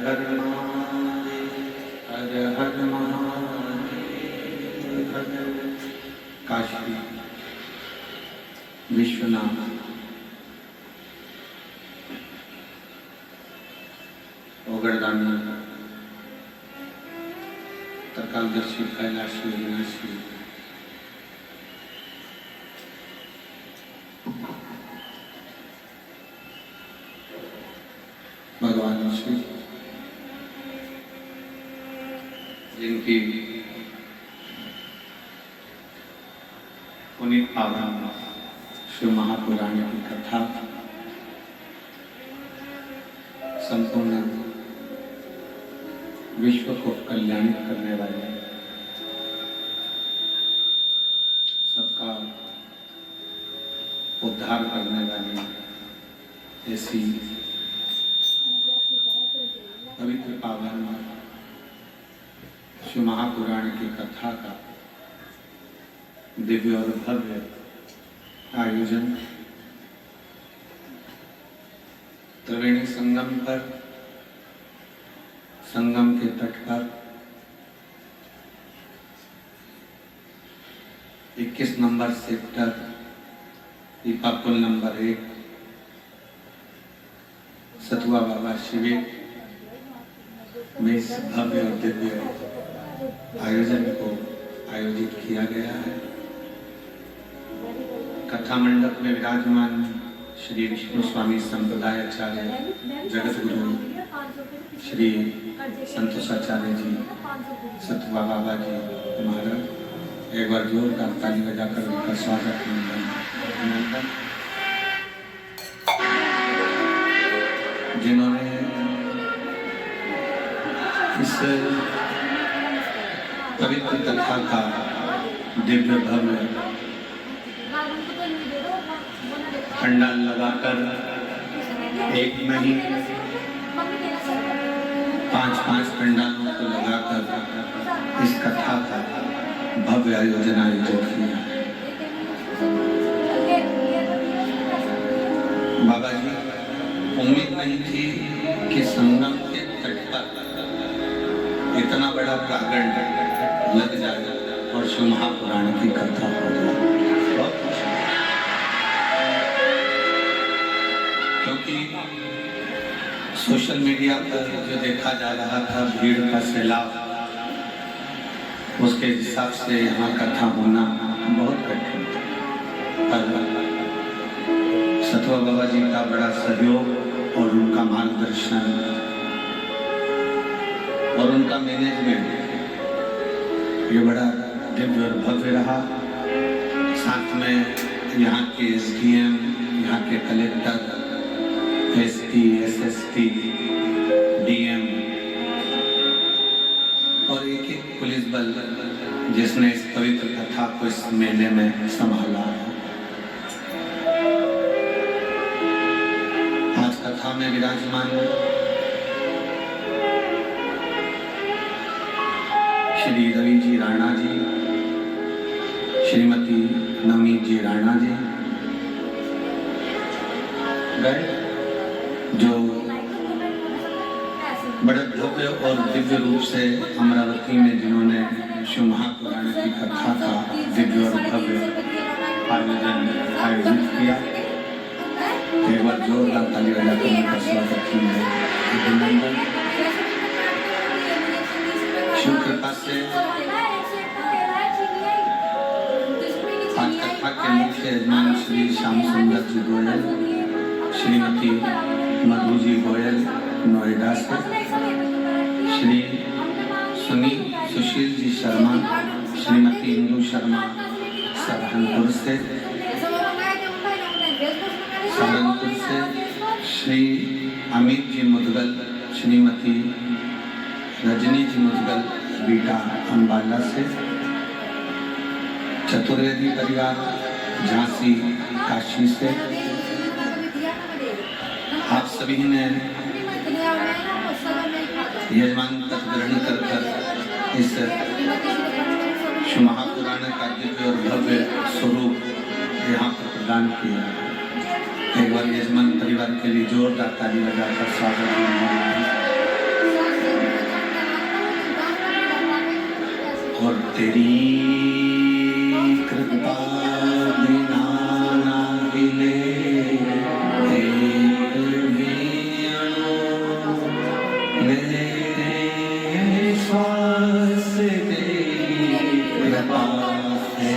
हर महादेव, हर हर महादेव, हर काशी विश्वनाथ ओगरदानी तकालदर्शी कैलाशी अविनाशी भगवान श्री जिनकी पुनीत पावन शिव महापुराण की कथा संपूर्ण विश्व को कल्याणित करने वाले, सबका उद्धार करने वाली ऐसी पवित्र पावन शिव महापुराण की कथा का दिव्य और भव्य आयोजन त्रिवेणी संगम पर, संगम के तट पर 21 नंबर सेक्टर दीपा पुल नंबर 1 सतुआ बाबा शिविर में इस भव्य और दिव्य आयोजन को आयोजित किया गया है। कथा मंडप में विराजमान श्री विष्णु स्वामी संप्रदाय आचार्य जगत गुरु श्री संतोषाचार्य जी, सतुआ बाबा जी महाराज, एक बार जोरदार ताली बजाकर उनका स्वागत अभिनंदन। जिन्होंने इस पवित्र कथा का दिव्य भव्य पंडाल लगाकर एक में ही 5-5 पंडालों को लगाकर इस कथा का भव्य आयोजन आयोजित किया। बाबा जी, उम्मीद नहीं थी कि संगम के तट पर इतना बड़ा प्रांगण लग जाए और शिव महापुराण की कथा हो जाए। क्योंकि सोशल मीडिया पर जो देखा जा रहा था भीड़ का सैलाब, उसके हिसाब से यहाँ कथा होना बहुत कठिन था। पर सतुआ बाबा जी का बड़ा सहयोग और उनका मार्गदर्शन और उनका मैनेजमेंट ये बड़ा दिव्य और भव्य रहा। साथ में यहाँ के SDM, यहाँ के कलेक्टर, SP, SSP, DM और एक पुलिस बल जिसने इस पवित्र कथा को इस मेले में संभाला है। आज कथा में विराजमान श्री रवि जी राणा जी, श्रीमती नवनीत जी राणा जी गए, जो बड़े भव्य और दिव्य रूप से अमरावती में जिन्होंने शिव महापुराण की कथा का दिव्य और भव्य आयोजन आयोजित किया। एक बार जोरदार ताली बजाकर उनका स्वागत किया। शिव कृपा से आज कथा के मुख्य यजमान श्री श्याम सुंदर जी गोयल, श्रीमती मधु जी गोयल नोएडा से, श्री सुशील जी शर्मा, श्रीमती इंदु शर्मा सहारनपुर से, श्री अमित जी मुदगल, श्रीमती रजनी जी मुदगल बीटा अंबाला से, चतुर्वेदी परिवार झांसी काशी से। आप सभी ने यजमान पद ग्रहण कर इस शिव महापुराण का दिव्य और भव्य स्वरूप यहाँ पर प्रदान किया। एक बार यजमान परिवार के लिए जोरदार ताली बजाकर स्वागत। और तेरी कृपा बिना ना हिले एक भी अणु मेरे श्वास तेरी कृपा से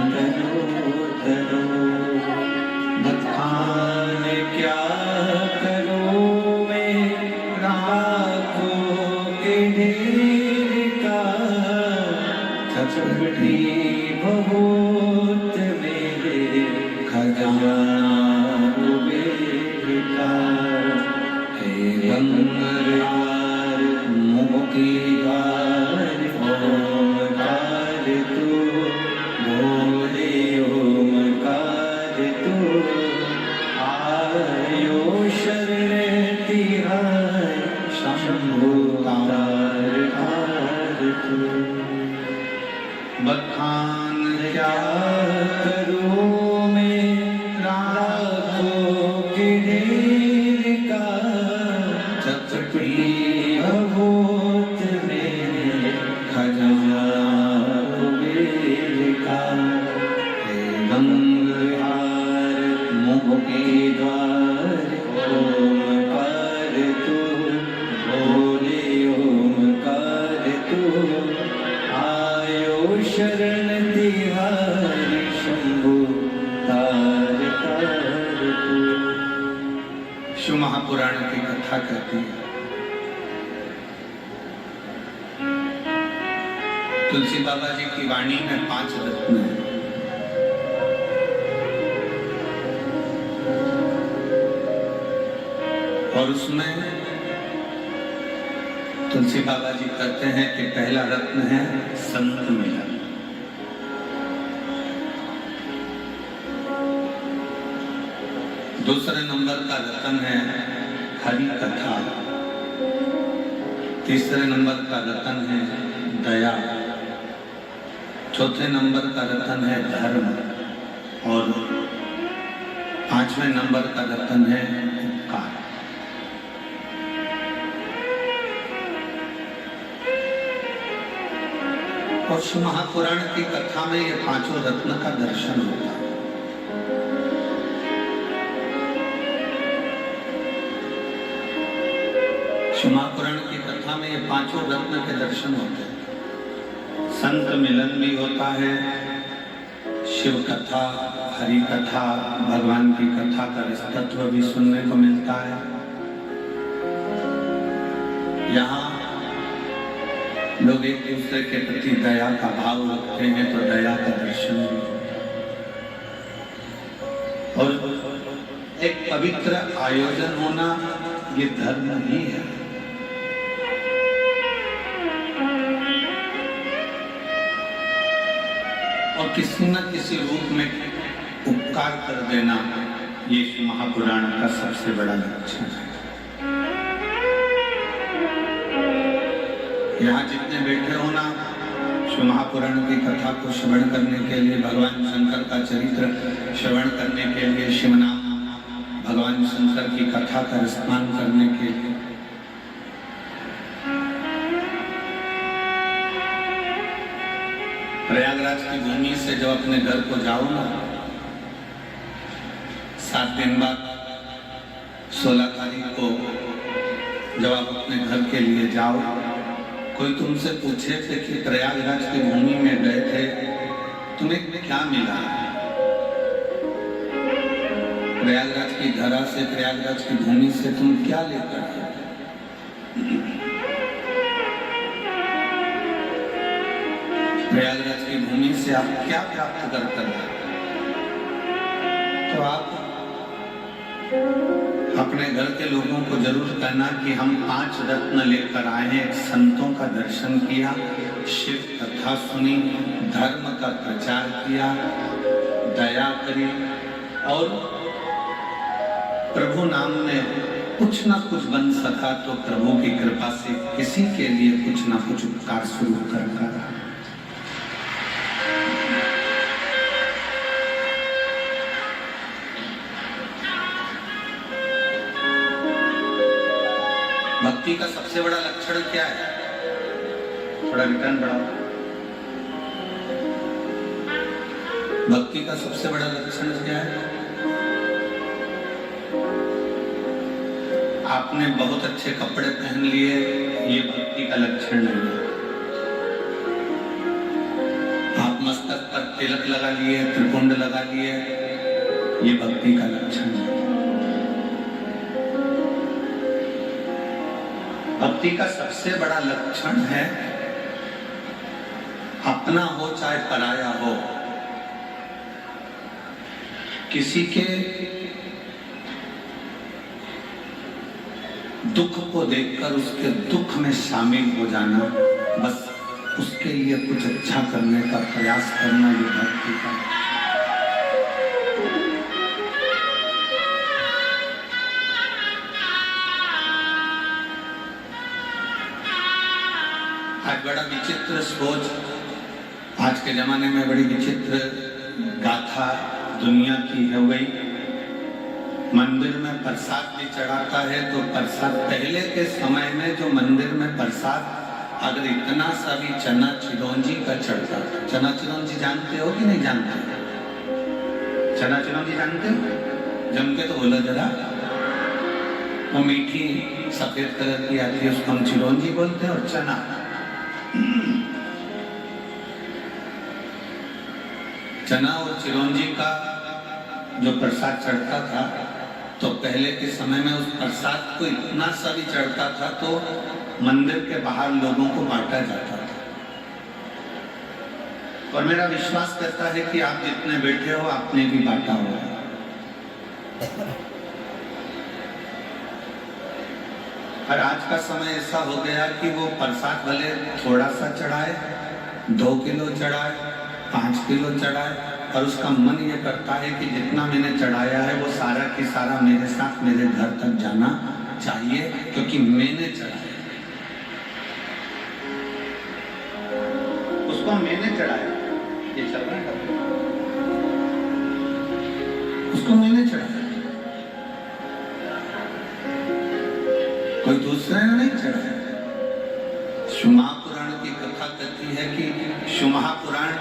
तनो तनो बखान क्या करूं मैं रातों के ढेर का चपटी बहुत मेरे खजाना कुबेर का हे गंगार मुक्ति द्वार ओमकार तू बोले ओमकार तू आयो शरण तिहार शंभु तार तार तू बखान क्या करूं मैं रातों के ढेर का चपटी बहुत मेरे खजाना कुबेर का हे गंगार मुख के द्वार ओमकार तू बोले ओमकार तू आयो शरण तिहारी शंभु तार तार तू। शिव महापुराण की कथा कहती है तुलसी बाबा जी की वाणी में 5 रत्न हैं। और उसमें तुलसी बाबा जी कहते हैं कि पहला रत्न है संत मिलन। दूसरे नंबर का रत्न है हरि कथा। तीसरे नंबर का रत्न है दया। चौथे नंबर का रत्न है धर्म। और 5वें नंबर का रत्न है उपकार। और शिव महापुराण की कथा में ये 5 रत्न का दर्शन होता है। शिव महापुराण की कथा में ये 5 रत्न के दर्शन होते हैं। संत मिलन भी होता है, शिव कथा, हरि कथा, भगवान की कथा का तत्व भी सुनने को मिलता है। यहाँ लोग एक दूसरे के प्रति दया का भाव रखते हैं तो दया का दर्शन भी और एक पवित्र आयोजन होना ये धर्म ही है। और किसी न किसी रूप में उपकार कर देना ये महापुराण का सबसे बड़ा लक्ष्य है। यहाँ जितने बैठे हो ना, शिव महापुराण की कथा को श्रवण करने के लिए, भगवान शंकर का चरित्र श्रवण करने के लिए, शिव नाम भगवान शंकर की कथा का स्मरण करने के लिए, प्रयागराज की भूमि से जब अपने घर को जाओ ना, 7 दिन बाद 16 तारीख को जब आप अपने घर के लिए जाओ, कोई तुमसे पूछे थे कि प्रयागराज की भूमि में गए थे, तुम्हें क्या मिला? प्रयागराज की धरा से, प्रयागराज की भूमि से तुम क्या लेकर आए? प्रयागराज की भूमि से आप क्या प्राप्त कर रहे हैं? तो आप अपने घर के लोगों को जरूर कहना कि हम 5 रत्न लेकर आए हैं। संतों का दर्शन किया, शिव कथा सुनी, धर्म का प्रचार किया, दया करी और प्रभु नाम में कुछ ना कुछ बन सका तो प्रभु की कृपा से किसी के लिए कुछ ना कुछ उपकार शुरू करता रहा। भक्ति का सबसे बड़ा लक्षण क्या है? थोड़ा रिटर्न बढ़ाओ। भक्ति का सबसे बड़ा लक्षण क्या है? आपने बहुत अच्छे कपड़े पहन लिए, ये भक्ति का लक्षण नहीं है। आप मस्तक पर तिलक लगा लिए, त्रिपुंड लगा लिए, ये भक्ति का लक्षण है। भक्ति का सबसे बड़ा लक्षण है अपना हो चाहे पराया हो, किसी के दुख को देखकर उसके दुख में शामिल हो जाना, बस उसके लिए कुछ अच्छा करने का प्रयास करना, ये भक्ति का। आज बड़ा विचित्र सोच, आज के जमाने में बड़ी विचित्र गाथा दुनिया की हो गई। मंदिर में प्रसाद भी चढ़ाता है तो प्रसाद, पहले के समय में जो मंदिर में प्रसाद अगर इतना सा भी चना चिरौंजी का चढ़ता, चना चिरौंजी जानते हो कि नहीं जानते? चना चिरौंजी जानते हो? जम के तो बोला जरा। वो मीठी सफेद कलर की आती है, उसको हम चिरौंजी बोलते हैं। और चना, चना और चिरौंजी का जो प्रसाद चढ़ता था, तो पहले के समय में उस प्रसाद को इतना सा भी चढ़ता था तो मंदिर के बाहर लोगों को बांटा जाता था। और मेरा विश्वास करता है कि आप जितने बैठे हो आपने भी बांटा होगा। और आज का समय ऐसा हो गया कि वो प्रसाद भले थोड़ा सा चढ़ाए, 2 किलो चढ़ाए, 5 किलो चढ़ाए, और उसका मन ये करता है कि जितना मैंने चढ़ाया है वो सारा की सारा मेरे साथ मेरे घर तक जाना चाहिए, क्योंकि मैंने चढ़ाया, उसको मैंने चढ़ाया। ये चल रहा है, उसको मैंने चढ़ाया, कोई दूसरे ने नहीं चढ़ाया। शुमाह पुराण की कथा कहती है कि शुमाह पुराण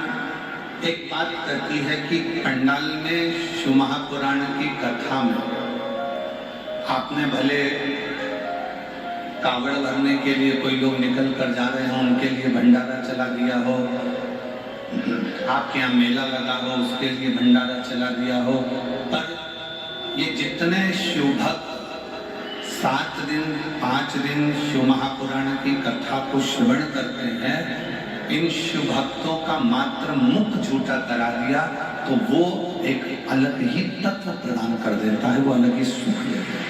एक बात कहती है कि पंडाल में शुमाह पुराण की कथा में आपने भले कावड़ भरने के लिए कोई लोग निकल कर जा रहे हो, उनके लिए भंडारा चला दिया हो, आपके यहाँ मेला लगा हो उसके लिए भंडारा चला दिया हो, पर ये जितने शुभक 7 दिन 5 दिन शुमाह पुराण की कथा को श्रवण करते हैं, इन शुभ भक्तों का मात्र मुख झूठा करा दिया तो वो एक अलग ही तत्व प्रदान कर देता है, वो अलग ही सुख देता है।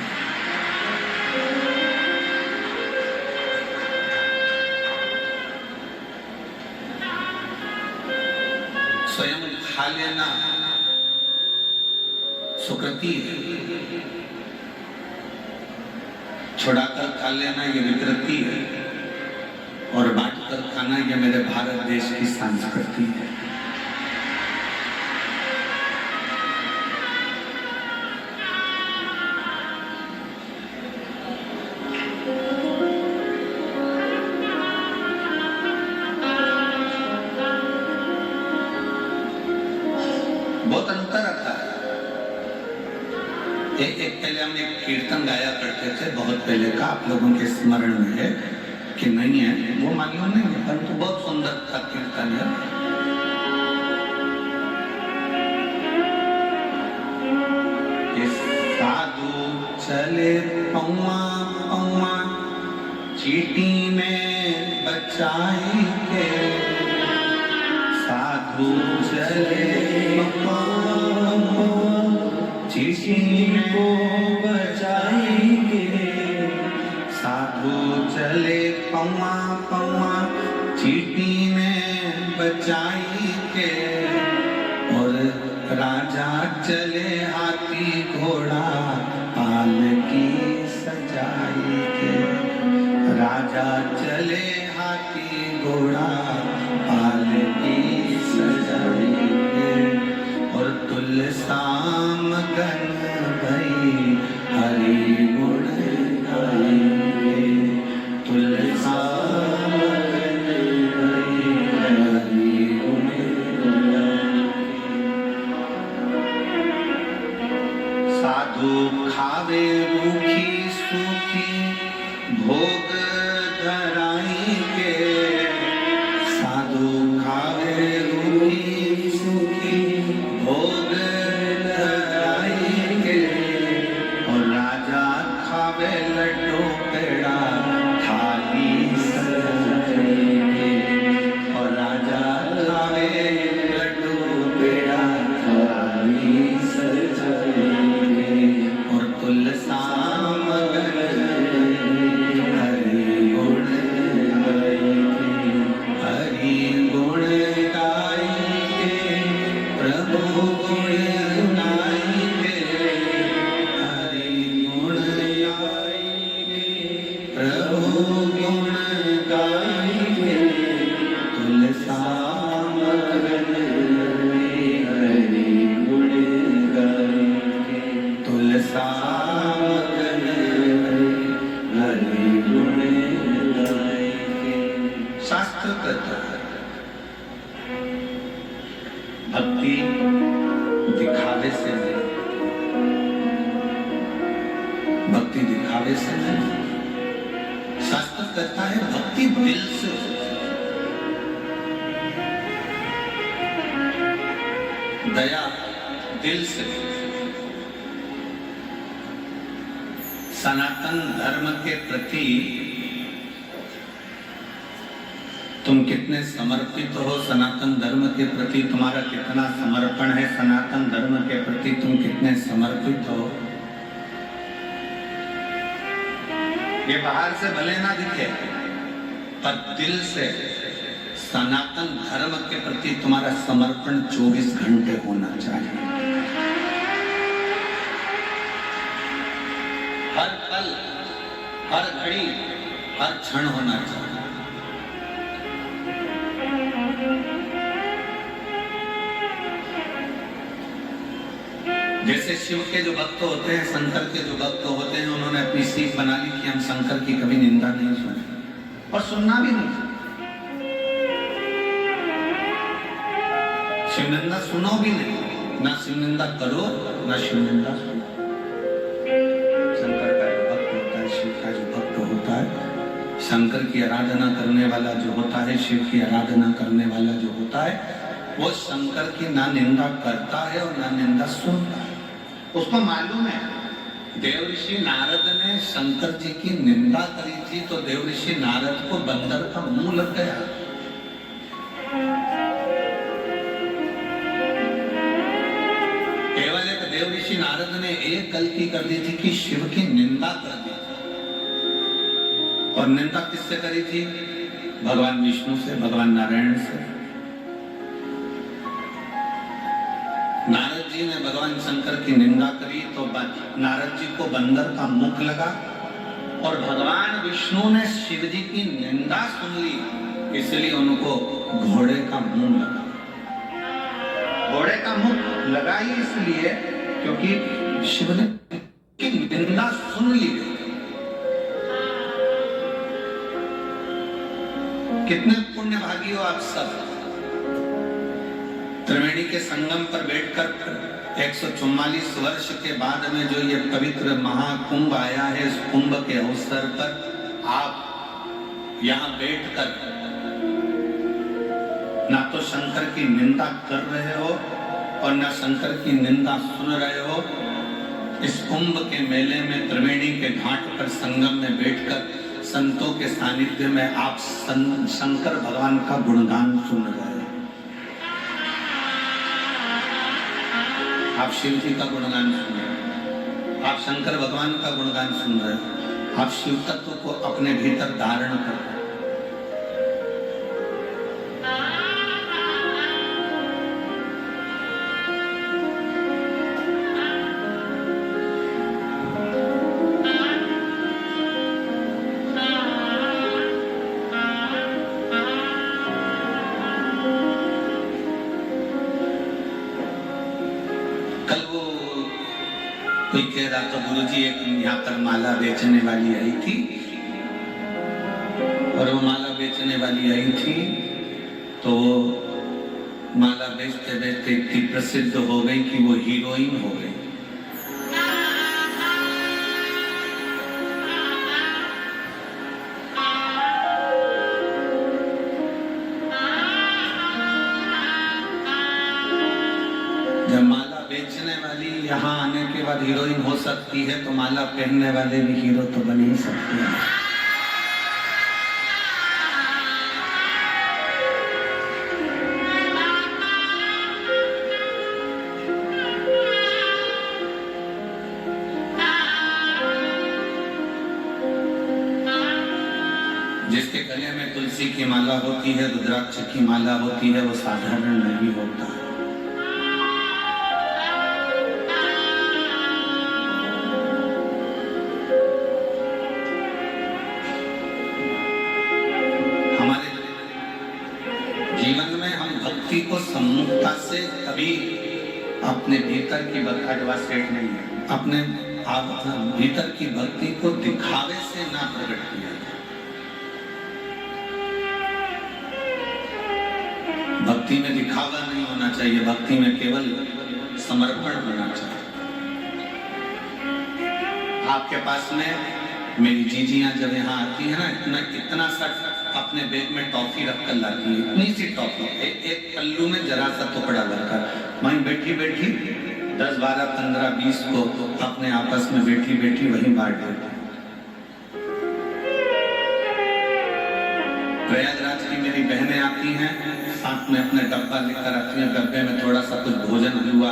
स्वयं खा लेना सुकृति है, छुड़ाकर खा लेना ये विकृति है, और बांटकर खाना ये मेरे भारत देश की संस्कृति है। बहुत अंतर आता है। एक पहले हम एक कीर्तन गाया करते थे, बहुत पहले का, आप लोगों के स्मरण में है कि नहीं है वो मालूम नहीं है, परंतु बहुत सुंदर था कीर्तन है। साधु चले पौआ पौआ चीटी में बचाई के, साधु चले चीटी में बचाई के, साधु चले पौआ पौआ चीटी में बचाई के, और राजा चले हाथी घोड़ा पालकी सजाई के, राजा चले हाथी घोड़ा पालकी सजाई के, और तुलसाम गन भई हरि गुण गाएंगे, तुलसाम गन भई हरि गुण गाएंगे। शास्त्र कहता है भक्ति दिखावे से नहीं, भक्ति दिखावे से नहीं। शास्त्र कहता है भक्ति दिल से, दया दिल से। सनातन धर्म के प्रति तुम कितने समर्पित हो, सनातन धर्म के प्रति तुम्हारा कितना समर्पण है, सनातन धर्म के प्रति तुम कितने समर्पित हो, ये बाहर से भले ना दिखे पर दिल से सनातन धर्म के प्रति तुम्हारा समर्पण 24 घंटे होना चाहिए। हर पल, हर घड़ी, हर क्षण होना चाहिए। जैसे शिव के जो भक्त होते हैं, शंकर के जो भक्त होते हैं, उन्होंने अपनी सीख बना ली कि हम शंकर की कभी निंदा नहीं सुने और सुनना भी नहीं। शिव निंदा सुनो भी नहीं, ना शिव निंदा करो ना शिव निंदा सुनो। शंकर का जो भक्त होता है, शिव का जो भक्त होता है, शंकर की आराधना करने वाला जो होता है, शिव की आराधना करने वाला जो होता है, वो शंकर की ना निंदा करता है और ना निंदा सुनता है। उसको मालूम है देवऋषि नारद ने शंकर जी की निंदा करी थी तो देवऋषि नारद को बंदर का मुंह लग गया। केवल एक देवऋषि नारद ने एक गलती कर दी थी कि शिव की निंदा कर दी और निंदा किससे करी थी? भगवान विष्णु से, भगवान नारायण से। नारद जी ने भगवान शंकर की निंदा करी तो नारद जी को बंदर का मुख लगा और भगवान विष्णु ने शिव जी की निंदा सुन ली, इसलिए उनको घोड़े का मुंह लगा। घोड़े का मुख लगा ही इसलिए क्योंकि शिव ने की निंदा सुन ली। कितने पुण्य भागी हो आप सब। त्रिवेणी के संगम पर बैठकर 144 वर्ष के बाद में जो ये पवित्र महाकुंभ आया है, इस कुंभ के अवसर पर आप यहाँ बैठकर ना तो शंकर की निंदा कर रहे हो और ना शंकर की निंदा सुन रहे हो। इस कुंभ के मेले में त्रिवेणी के घाट पर संगम में बैठकर संतों के सानिध्य में आप शंकर भगवान का गुणगान सुन रहे हो। आप शिव जी का गुणगान सुन रहे हो, आप शंकर भगवान का गुणगान सुन रहे हो, आप शिव तत्व को अपने भीतर धारण कर रहे हो। कोई कह रहा था गुरुजी एक यहाँ पर माला बेचने वाली आई थी और वो माला बेचने वाली आई थी तो माला बेचते बेचते इतनी प्रसिद्ध हो गई कि वो हीरोइन हो गई। जब माला बेचने वाली यहाँ आने के बाद हीरोइन हो सकती है तो माला पहनने वाले भी हीरो तो बन ही सकते हैं। जिसके गले में तुलसी की माला होती है, रुद्राक्ष की माला होती है, वो साधारण नहीं होता। भक्ति को सम्मुखता से कभी अपने भीतर की सेट नहीं है, अपने भीतर की भक्ति को दिखावे से ना प्रकट किया। भक्ति में दिखावा नहीं होना चाहिए, भक्ति में केवल समर्पण होना चाहिए। आपके पास में मेरी जीजियां जब यहाँ आती है ना, इतना सा अपने बैग में टॉफी रखकर लाती है, इतनी सी टॉफी, एक पल्लू में जरा सा टुकड़ा भरकर, वहीं बैठी बैठी 10, 12, 15, 20 को अपने आपस में बैठी बैठी वहीं बांट देती। प्रयागराज की मेरी बहनें आती हैं, साथ में अपने डब्बा लेकर आती हैं, डब्बे में थोड़ा सा कुछ भोजन, हलवा,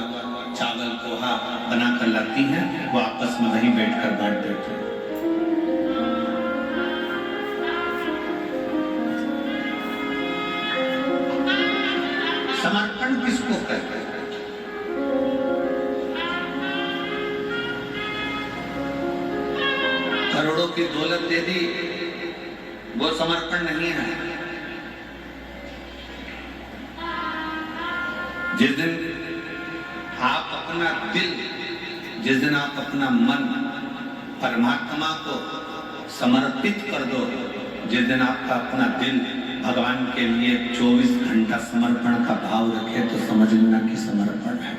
चावल, पोहा बना कर लाती हैं, वो आपस में वहीं बैठकर बांट देती हैं। समर्पण किसको कहते हैं? करोड़ों की दौलत दे दी, वो समर्पण नहीं है। जिस दिन आप अपना दिल, जिस दिन आप अपना मन परमात्मा को समर्पित कर दो, जिस दिन आपका अपना दिल भगवान के लिए 24 घंटा समर्पण का भाव रखे, तो समझ लेना कि समर्पण है।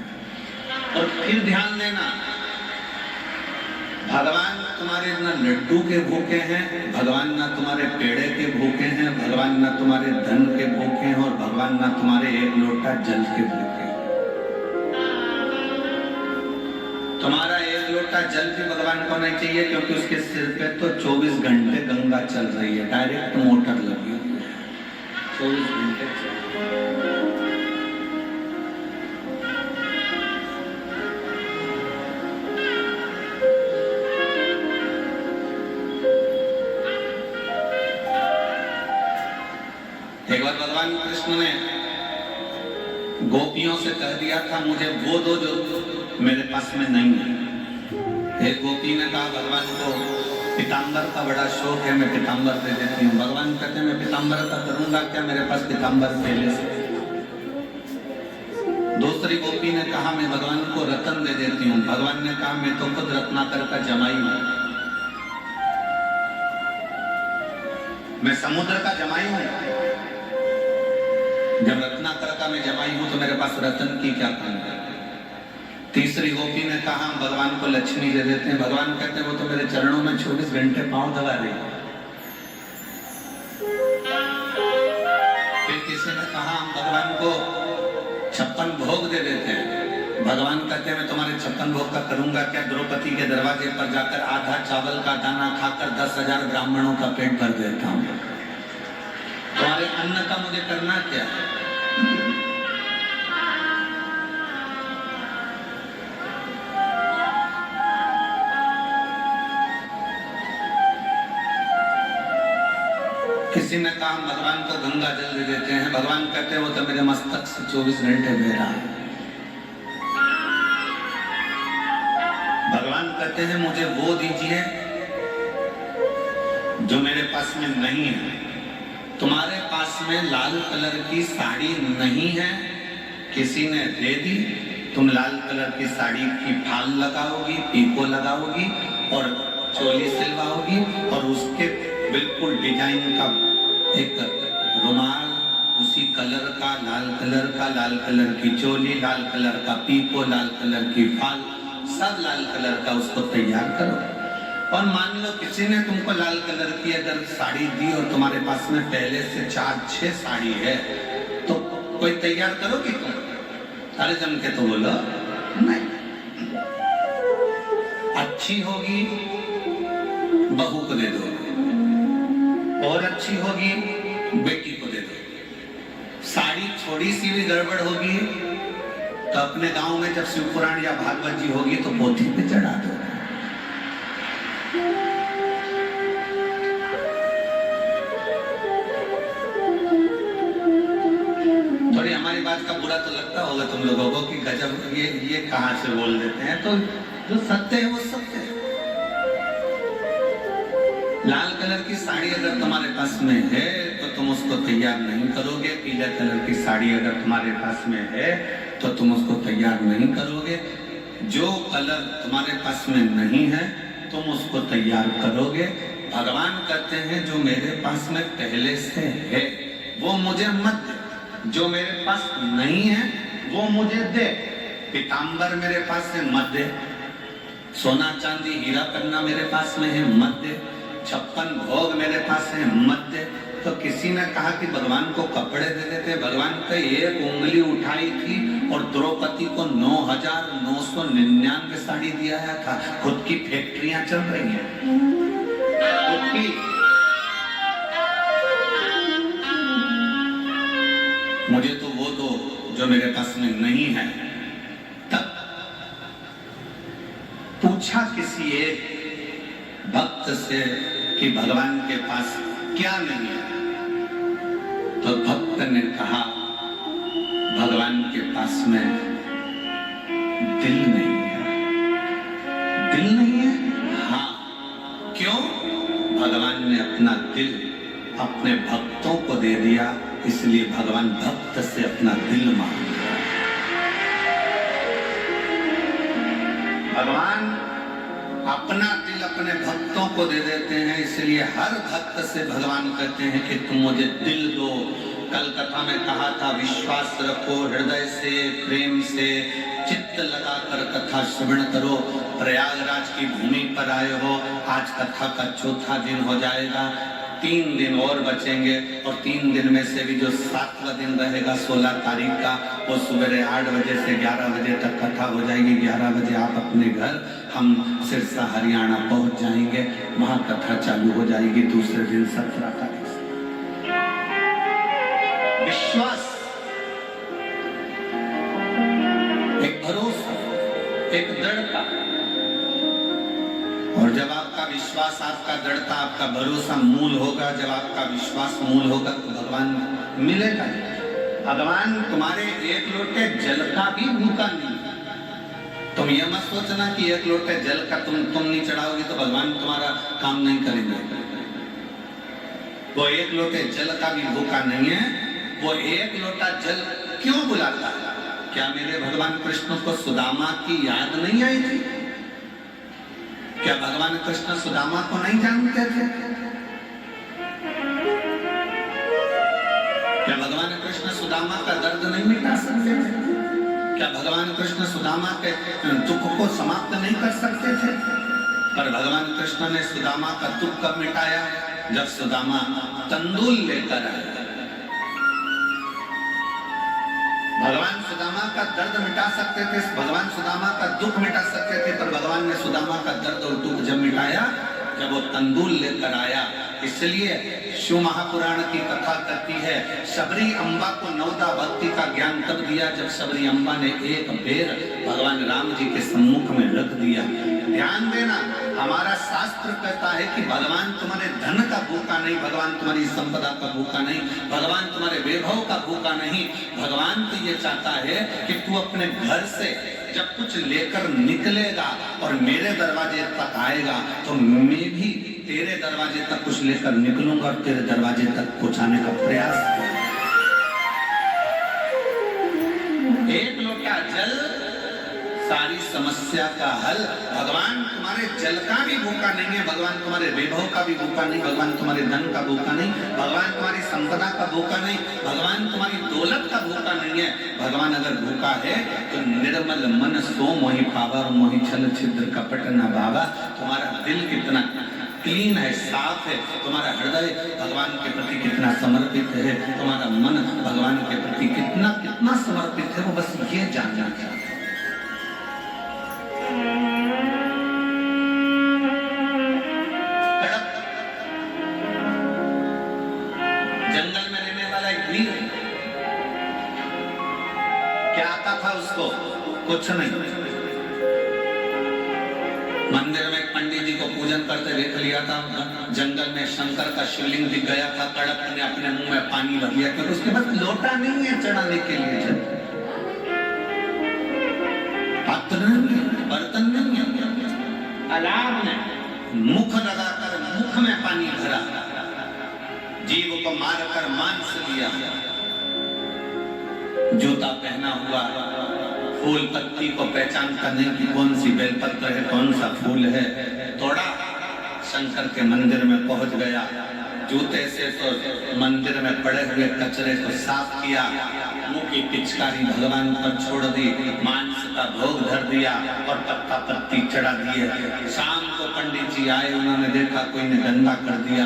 और फिर ध्यान देना, भगवान तुम्हारे ना लड्डू के भूखे हैं, भगवान ना तुम्हारे पेड़े के भूखे हैं, भगवान ना तुम्हारे धन के भूखे हैं, और भगवान ना तुम्हारे एक लोटा जल के भूखे हैं। तुम्हारा एक लोटा जल भी भगवान को नहीं चाहिए, क्योंकि उसके सिर पे तो 24 घंटे गंगा चल रही है, डायरेक्ट मोटर लगी हुई है, 24 घंटे चल। एक बार भगवान कृष्ण ने गोपियों से कह दिया था, मुझे वो दो जो मेरे पास में नहीं है। एक गोपी ने कहा भगवान को पीताम्बर का बड़ा शौक है, मैं पीताम्बर दे देती हूँ। भगवान कहते हैं मैं पीताम्बर का करूंगा क्या, मेरे पास पीताम्बर पहले से। दूसरी गोपी ने कहा मैं भगवान को रतन दे देती हूँ। भगवान ने कहा मैं तो खुद रत्नाकर का जमाई हूँ, मैं समुद्र का जमाई हूँ। जब रत्नाकर का मैं जमाई हूं तो मेरे पास रतन की क्या कमी है। तीसरी गोपी ने कहा हम भगवान को लक्ष्मी दे देते हैं। भगवान कहते हैं वो तो मेरे चरणों में 24 घंटे पांव दबा रही। फिर किसी ने कहा हम भगवान को 56 भोग दे देते हैं। भगवान कहते हैं मैं तुम्हारे 56 भोग का करूंगा क्या, द्रौपदी के दरवाजे पर जाकर आधा चावल का दाना खाकर 10,000 ब्राह्मणों का पेट भर देता हूं। तुम्हारे अन्न का मुझे करना क्या? किसी ने कहा भगवान को गंगा जल दे देते हैं। भगवान कहते हैं वो तो मेरे मस्तक से 24 घंटे बह रहा है। भगवान कहते हैं मुझे वो दीजिए जो मेरे पास में नहीं है। तुम्हारे पास में लाल कलर की साड़ी नहीं है, किसी ने दे दी, तुम लाल कलर की साड़ी की फाल लगाओगी, पीको लगाओगी और चोली सिलवाओगी और उसके बिल्कुल डिजाइन का एक रुमाल उसी कलर का, लाल कलर की चोली, लाल कलर का पीको, लाल कलर की फाल, सब लाल कलर का उसको तैयार करो। और मान लो किसी ने तुमको लाल कलर की अगर साड़ी दी और तुम्हारे पास में पहले से 4-6 साड़ी है, तो कोई तैयार करोगे तुम? अरे जम के तो बोलो नहीं। अच्छी होगी बहू को दे दो, और अच्छी होगी बेटी को दे दो। साड़ी थोड़ी सी भी गड़बड़ होगी तो अपने गांव में जब शिवपुराण या भागवत जी होगी तो पोथी पे चढ़ा दो। थोड़ी हमारी बात का बुरा तो लगता होगा तुम लोगों को कि गजब ये कहां से बोल देते हैं, तो जो सत्य है वो सत्य है। लाल कलर की साड़ी अगर तुम्हारे पास में है तो तुम उसको तैयार नहीं करोगे। पीले कलर की साड़ी अगर तुम्हारे पास में है तो तुम उसको तैयार नहीं करोगे। जो कलर तुम्हारे पास में नहीं है तुम उसको तैयार करोगे। भगवान कहते हैं जो मेरे पास में पहले से है वो मुझे मत दे, जो मेरे पास नहीं है वो मुझे दे। पीतांबर मेरे पास है, मत दे। सोना चांदी हीरा पन्ना मेरे पास में है, मत दे। 56 भोग मेरे पास है, मत दे। तो किसी ने कहा कि भगवान को कपड़े दे देते। भगवान पे एक उंगली उठाई थी और द्रौपदी को 9,999 साड़ी दिया था। खुद की फैक्ट्रियां चल रही हैं, खुद की। मुझे तो वो दो जो मेरे पास में नहीं है। तब पूछा किसी एक भक्त से कि भगवान के पास क्या नहीं है? तो भक्त ने कहा भगवान के पास में दिल नहीं है। दिल नहीं है? हाँ। क्यों? भगवान ने अपना दिल अपने भक्तों को दे दिया, इसलिए भगवान भक्त से अपना दिल मांग रहा है। भगवान अपना दिल अपने भक्तों को दे देते हैं, इसलिए हर भक्त से भगवान कहते हैं कि तुम मुझे दिल दो। कल कथा में कहा था विश्वास रखो, हृदय से प्रेम से चित्त लगाकर कथा श्रवण करो। प्रयागराज की भूमि पर आए हो, आज कथा का चौथा दिन हो जाएगा। 3 दिन और बचेंगे और 3 दिन में से भी जो 7वां दिन रहेगा 16 तारीख का, वो सुबह 8 बजे से 11 बजे तक कथा हो जाएगी। 11 बजे आप अपने घर, हम सिरसा हरियाणा पहुंच जाएंगे। वहां कथा चालू हो जाएगी दूसरे दिन 17 तारीख से। विश्वास, एक भरोसा, एक दृढ़ता। और जब आपका विश्वास, आपका दृढ़ता, आपका भरोसा मूल होगा, जब आपका विश्वास मूल होगा तो भगवान मिलेगा। भगवान तुम्हारे एक लोटे जल का भी भूखा नहीं। तुम ये मत सोचना कि एक लोटे जल का तुम नहीं चढ़ाओगे तो भगवान तुम्हारा काम नहीं करेंगे। वो एक लोटे जल का भी भूखा नहीं है। वो एक लोटा जल क्यों बुलाता है? क्या मेरे भगवान कृष्ण को सुदामा की याद नहीं आई थी? क्या भगवान कृष्ण सुदामा को नहीं जानते थे? क्या भगवान कृष्ण सुदामा का दर्द नहीं मिटा सकते थे? क्या भगवान कृष्ण सुदामा के दुख को समाप्त नहीं कर सकते थे? पर भगवान कृष्ण ने सुदामा का दुख कब मिटाया? जब सुदामा तंदूल लेकर आया। भगवान सुदामा का दर्द मिटा सकते थे, भगवान सुदामा का दुख मिटा सकते थे, पर भगवान ने सुदामा का दर्द और दुख जब मिटाया जब वो तंदूल लेकर आया। इसलिए शिव महापुराण की कथा करती है, शबरी अम्बा को नवदा भक्ति का ज्ञान तब दिया जब शबरी अम्बा ने एक बेर भगवान राम जी के सम्मुख में रख दिया। ध्यान देना, हमारा शास्त्र कहता है कि भगवान तुम्हारे धन का भूखा नहीं, भगवान तुम्हारी संपदा का भूखा नहीं, भगवान तुम्हारे वैभव का भूखा नहीं। भगवान तो ये चाहता है कि तू अपने घर से जब कुछ लेकर निकलेगा और मेरे दरवाजे तक आएगा तो मैं भी तेरे दरवाजे तक कुछ लेकर निकलूंगा और तेरे दरवाजे तक पहुंचाने का प्रयास। एक लोटा जल सारी समस्या का हल। भगवान तुम्हारे जल का भी भूखा नहीं है, भगवान तुम्हारे वैभव का भी भूखा नहीं, भगवान तुम्हारे धन का भूखा नहीं, भगवान तुम्हारी संपदा का भूखा नहीं, भगवान तुम्हारी दौलत का भूखा नहीं है। भगवान अगर भूखा है तो निर्मल मन सो मोहि पावा, मोहि छल छिद्र कपट न भावा। तुम्हारा दिल कितना क्लीन है, साफ है, तुम्हारा हृदय भगवान के प्रति कितना समर्पित है, तुम्हारा मन भगवान के प्रति कितना समर्पित है, वो बस ये जानना चाहता है। जंगल में रहने वाला एक वीर, क्या आता था उसको? कुछ नहीं। मंदिर में पंडित जी को पूजन करते देख लिया था, जंगल में शंकर का शिवलिंग दिख गया था, कड़प ने अपने मुंह में पानी भर लिया, क्योंकि उसके पास लोटा नहीं है चढ़ाने के लिए, पात्र नहीं है, बर्तन नहीं है। अलाव ने मुख लगाकर मुख में पानी भरा, जीव को मारकर मांस लिया, जूता पहना हुआ, फूल पत्ती को पहचान करने की कौन सी बेलपत्र है, कौन सा फूल है, तोड़ा, शंकर के मंदिर में पहुंच गया। जूते से तो मंदिर में पड़े हुए कचरे को साफ किया, मुंह की पिचकारी भगवान पर छोड़ दी, मांस का भोग धर दिया और पत्ता पत्ती चढ़ा दिए। शाम को पंडित जी आए, उन्होंने देखा कोई ने गंदा कर दिया,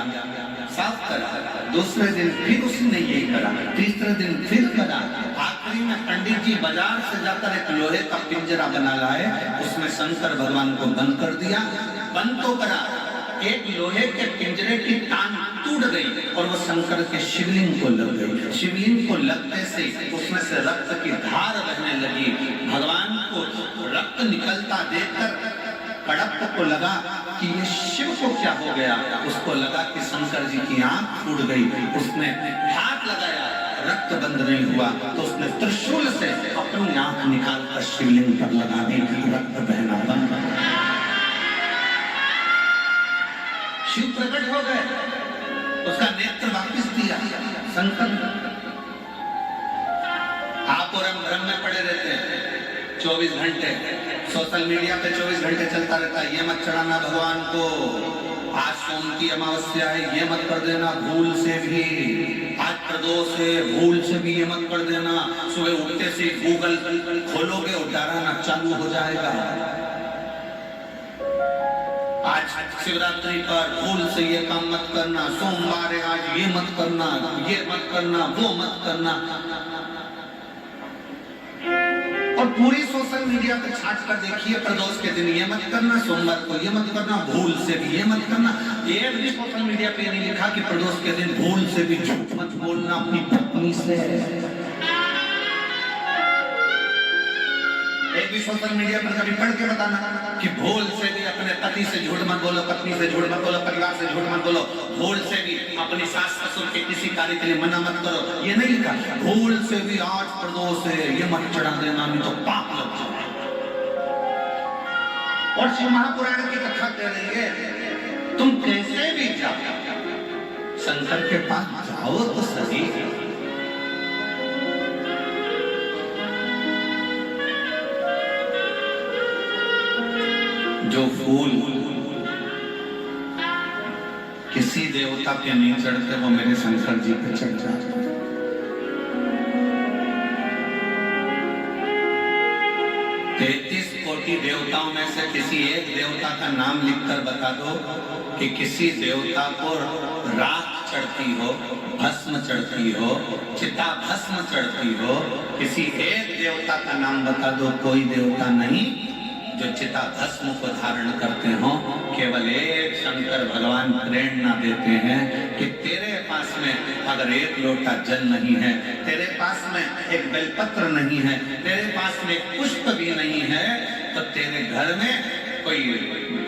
साफ करा। दूसरे दिन फिर उसने यही करा, तीसरे दिन फिर करा। आखिरी में पंडित जी बाजार से जाकर एक लोहे का पिंजरा बना लाए, उसमें शंकर भगवान को बंद कर दिया। बंद तो करा, एक लोहे के पिंजरे की टांग टूट गई और वो शंकर के शिवलिंग को लग गई। शिवलिंग को लगने से उसमें से रक्त की धार बहने लगी। भगवान को रक्त निकलता देखकर कड़प्प को लगा कि ये शिव को क्या हो गया। उसको लगा कि शंकर जी की आंख फूट गई। उसने हाथ लगाया, रक्त बंद नहीं हुआ, तो उसने त्रिशूल से अपनी आंख निकालकर शिवलिंग पर लगा दी, रक्त बहना बंद। शिव प्रकट हो गए, उसका नेत्र वापिस दिया शंकर। आप और हम भ्रम में पड़े रहते हैं 24 घंटे, सोशल मीडिया पे 24 घंटे चलता रहता है, ये मत चढ़ाना भगवान को, आज सोम की अमावस्या है ये मत कर देना भूल से भी, आज प्रदोष है भूल से भी ये मत कर देना। सुबह उठते से गूगल खोलोगे और डराना चालू हो जाएगा। आज शिवरात्रि पर भूल से ये काम मत करना, सोमवार है आज ये मत करना, ये मत करना, वो मत करना। और पूरी सोशल मीडिया पे छाट कर देखिए, प्रदोष के दिन ये मत करना, सोमवार को ये मत करना, भूल से भी ये मत करना। एक भी सोशल मीडिया पे नहीं लिखा कि प्रदोष के दिन भूल से भी झूठ मत बोलना अपनी पत्नी से। एक भी सोशल मीडिया पर कभी पढ़ के बताना कि भूल से भी अपने पति से झूठ मत बोलो, पत्नी से झूठ मत बोलो, परिवार से झूठ मत बोलो, भूल से भी अपनी सास ससुर के किसी कार्य के लिए मना मत करो, ये नहीं लिखा। भूल से भी आज प्रदोष है ये मत चढ़ा देना, नहीं तो पाप लग जाए। और शिव महापुराण की कथा कह रही है तुम कैसे भी जाओ शंकर के पास जाओ तो सही। जो फूल किसी देवता पे नहीं चढ़ते वो मेरे शंकर जी पे चढ़ जाते। 33 कोटि देवताओं में से किसी एक देवता का नाम लिखकर बता दो कि किसी देवता को राख चढ़ती हो, भस्म चढ़ती हो, चिता भस्म चढ़ती हो। किसी एक देवता का नाम बता दो, कोई देवता नहीं जो चिता भस्म को धारण करते हो। केवल एक शंकर भगवान प्रेरणा देते हैं कि तेरे पास में अगर एक लोटा जल नहीं है, तेरे पास में एक बेलपत्र नहीं है, तेरे पास में एक पुष्प भी नहीं है, तो तेरे घर में कोई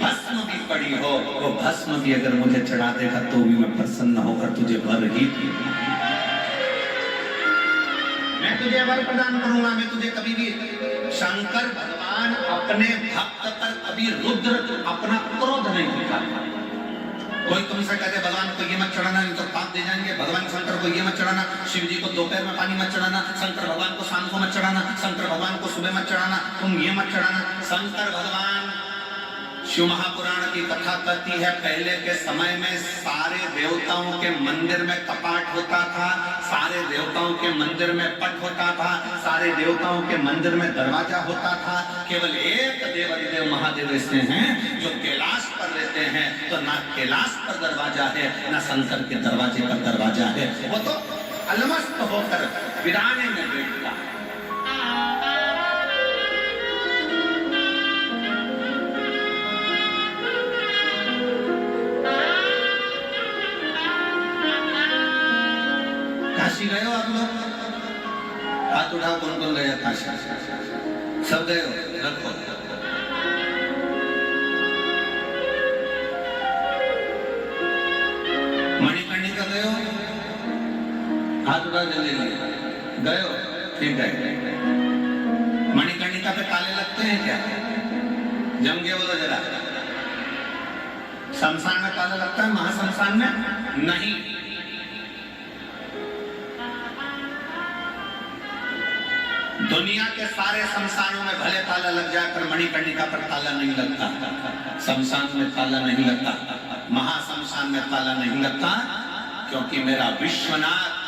भस्म भी पड़ी हो, वो भस्म भी अगर मुझे चढ़ा देगा तो भी मैं प्रसन्न होकर तुझे वर ही दूंगा। मैं तुझे वर प्रदान करूंगा, मैं तुझे कभी भी। शंकर भगवान अपने भक्त पर कभी रुद्र अपना क्रोध नहीं दिखाता। कोई तुमसे कहते भगवान को ये मत चढ़ाना नहीं तो पाप दे जाएंगे, भगवान शंकर को ये मत चढ़ाना, शिव जी को दोपहर में पानी मत चढ़ाना, शंकर भगवान को शाम को मत चढ़ाना, शंकर भगवान को सुबह मत चढ़ाना, तुम ये मत चढ़ाना। शंकर भगवान शिव महापुराण की कथा कहती है पहले के समय में सारे देवताओं के मंदिर में कपाट होता था, सारे देवताओं के मंदिर में पट होता था, सारे देवताओं के मंदिर में दरवाजा होता था। केवल एक देवाधिदेव महादेव ऐसे हैं जो कैलाश पर रहते हैं, तो ना कैलाश पर दरवाजा है ना शंकर के दरवाजे पर दरवाजा है। वो तो अलमस्त होकर वीराने में बैठता है। काशी गए हो आप लोग? हाथ उठाओ, कौन कौन गया काशी? सब गए हो? रखो। मणिकर्णिका गए हो? हाथ उठाओ जल्दी जल्दी। गए हो? ठीक है। मणिकर्णिका पे ताले लगते हैं क्या? जम के बोलो जरा। शमशान में ताला लगता है, महाशमशान में नहीं। दुनिया के सारे शमशानों में भले ताला लग जाए पर मणिकर्णिका पर ताला नहीं लगता। शमशान में ताला नहीं लगता, महाशमशान में ताला नहीं लगता। क्योंकि मेरा विश्वनाथ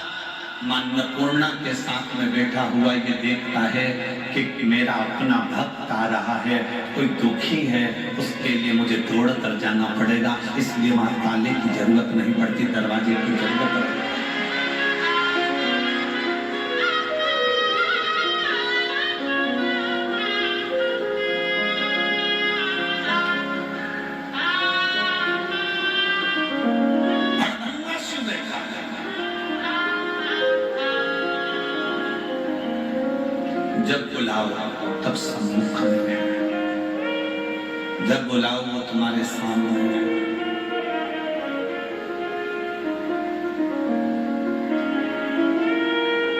अन्नपूर्णा के साथ में बैठा हुआ ये देखता है कि मेरा अपना भक्त आ रहा है, कोई दुखी है, उसके लिए मुझे दौड़ कर जाना पड़ेगा, इसलिए वहां ताले की जरूरत नहीं पड़ती, दरवाजे की जरूरत पड़ती। जब बुलाओ तब सम्मुख में, जब बुलाओ वो तुम्हारे सामने।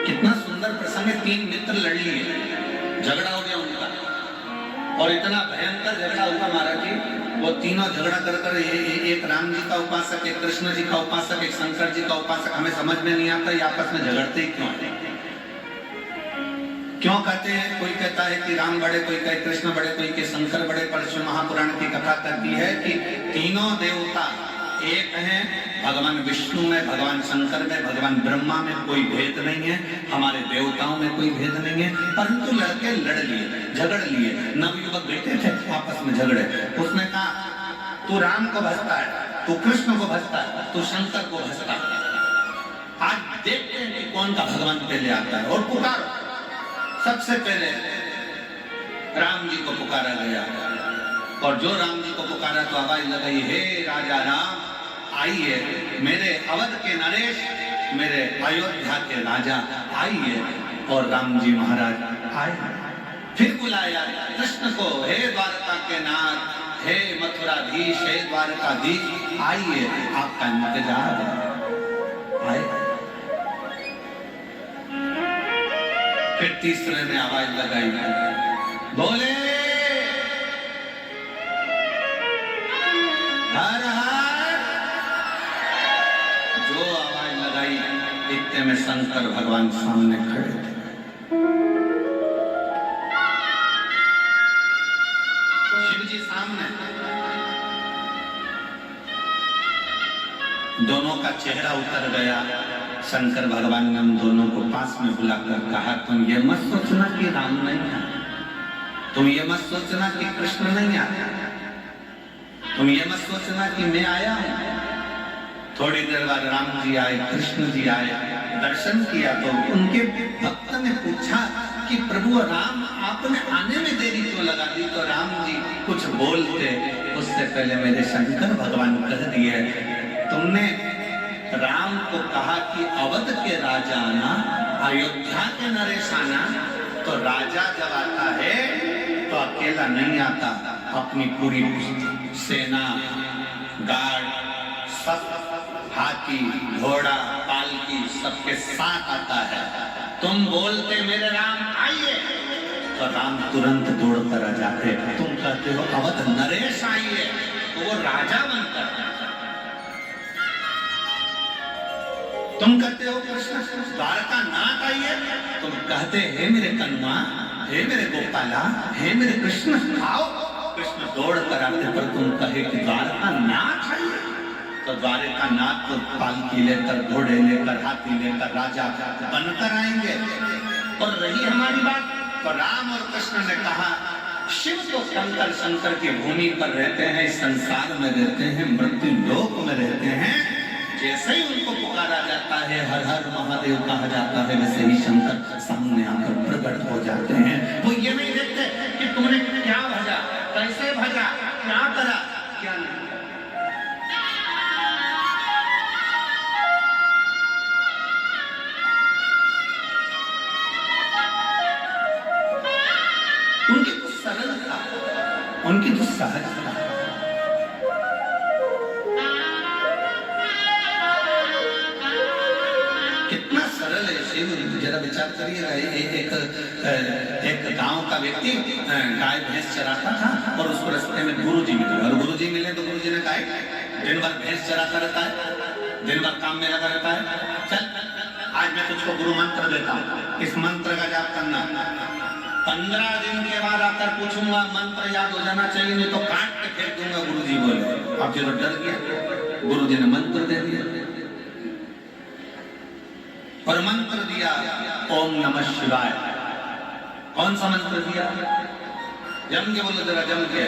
कितना सुंदर प्रसंग है। 3 मित्र लड़ लिए, झगड़ा हो गया उनका, और इतना भयंकर झगड़ा हुआ महाराज जी, वो तीनों झगड़ा कर कर एक राम जी का उपासक, एक कृष्ण जी का उपासक, एक शंकर जी का उपासक, हमें समझ में नहीं आता ये आपस में झगड़ते ही क्यों है, क्यों कहते हैं। कोई कहता है कि राम बड़े, कोई कहे कृष्ण बड़े, कोई के शंकर बड़े। पर शिव महापुराण की कथा कहती है कि तीनों देवता एक हैं, भगवान विष्णु में, भगवान शंकर में, भगवान ब्रह्मा में कोई भेद नहीं है, हमारे देवताओं में कोई भेद नहीं है। परंतु लड़के लड़ लिए, झगड़ लिए, नवयुवक बैठे थे आपस में झगड़े। उसने कहा तू राम को भजता है, तू कृष्ण को भजता है, तू शंकर को भजता है, आज देखते हैं कि कौन का भगवान पहले आता है, और पुकारो। सबसे पहले राम जी को पुकारा गया, और जो राम जी को पुकारा तो आवाज लगाई, हे राजा राम आइए, मेरे अवध के नरेश, मेरे अयोध्या के राजा आइए। और राम जी महाराज आए। फिर बुलाया कृष्ण को, हे द्वारका के नाथ, हे मथुराधीश, हे द्वारकाधीश आइए, आपका इंतजार है। आए। फिर तीसरे ने आवाज लगाई, बोले हर हर। जो आवाज लगाई इतने में शंकर भगवान सामने खड़े थे। शिव जी सामने, दोनों का चेहरा उतर गया। शंकर भगवान ने उन दोनों को पास में बुलाकर कहा, तुम ये मत सोचना कि राम नहीं है, तुम ये मत सोचना कि कृष्ण नहीं आया, तुम ये मत सोचना कि मैं आया हूं। थोड़ी देर बाद राम जी आए, कृष्ण जी आए, दर्शन किया तो उनके भक्त ने पूछा कि प्रभु राम आपने आने में देरी क्यों लगा दी। तो राम जी कुछ बोलते उससे पहले मेरे शंकर भगवान कह दिए, तुमने राम को कहा कि अवध के राजा आना, अयोध्या के नरेश आना, तो राजा जब आता है तो अकेला नहीं आता, अपनी पूरी सेना, गार्ड, सब हाथी, घोड़ा, पालकी सबके साथ आता है। तुम बोलते मेरे राम आइए, तो राम तुरंत दौड़ कर आ जाते। तुम कहते हो अवध नरेश आइए, तो वो राजा बनकर। तुम कहते हो कृष्ण द्वारका नाथ आइए, तुम कहते हे मेरे कन्वा, हे मेरे गोपाला, हे मेरे कृष्ण आओ। कृष्ण दौड़ कर आते, पर तुम कहे कि द्वारका नाथ आइए, तो द्वारका नाथ तो पालकी लेकर, घोड़े लेकर, हाथी लेकर राजा बनकर आएंगे। और रही हमारी बात, तो राम और कृष्ण ने कहा शिव तो शंकर, शंकर की भूमि पर रहते हैं, संसार में रहते हैं, मृत्यु लोक में रहते हैं। जैसे ही उनको पुकारा जाता है, हर हर महादेव कहा जाता है, वैसे ही शंकर सामने आकर प्रकट हो जाते हैं। वो ये नहीं देखते कि तुमने क्या भजा, कैसे भजा, क्या करा, क्या नहीं। उनकी तो सरलता, उनकी तो सहजता, कितना सरल है शिव। जरा विचार करिएगा, एक गांव का व्यक्ति गाय भैंस चराता था, और उसको रास्ते में गुरुजी मिले, और गुरुजी मिले तो गुरुजी ने कहा दिन भर भैंस चराता रहता है, दिन भर काम में लगा रहता है, चल आज मैं तुझको गुरु मंत्र देता हूँ, इस मंत्र का जाप करना। 15 दिन के बाद आकर पूछूंगा मंत्र याद हो जाना चाहिए, नहीं तो काट के फेंक दूंगा। गुरुजी बोले। अब जो डर गया, गुरुजी ने मंत्र दे दिया। और मंत्र दिया ओम नमः शिवाय। कौन सा मंत्र दिया? जम के बोलो जरा, जम के,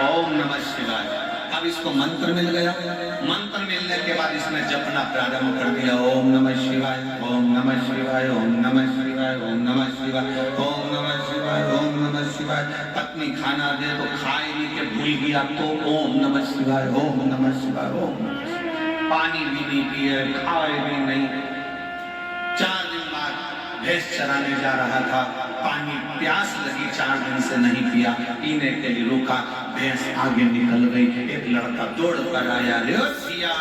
ओम नमः शिवाय। अब इसको मंत्र मिल गया। मंत्र मिलने के बाद इसने जपना प्रारंभ कर दिया, ओम नमः शिवाय, ओम नमः शिवाय, ओम नमः शिवाय, ओम नमः शिवाय, ओम नमः शिवाय, ओम नमः शिवाय। पत्नी खाना दे तो खाए नहीं के भूल गया तो ओम नमः शिवाय, ओम नमः शिवाय, ओम नमः शिवाय। पानी भी नहीं पिए, खाए भी नहीं। 4 दिन बाद भैंस चराने जा रहा था, पानी प्यास लगी, 4 दिन से नहीं पिया, पीने के लिए रुका, भैंस आगे निकल गई। एक लड़का दौड़ कर आया, रे सिया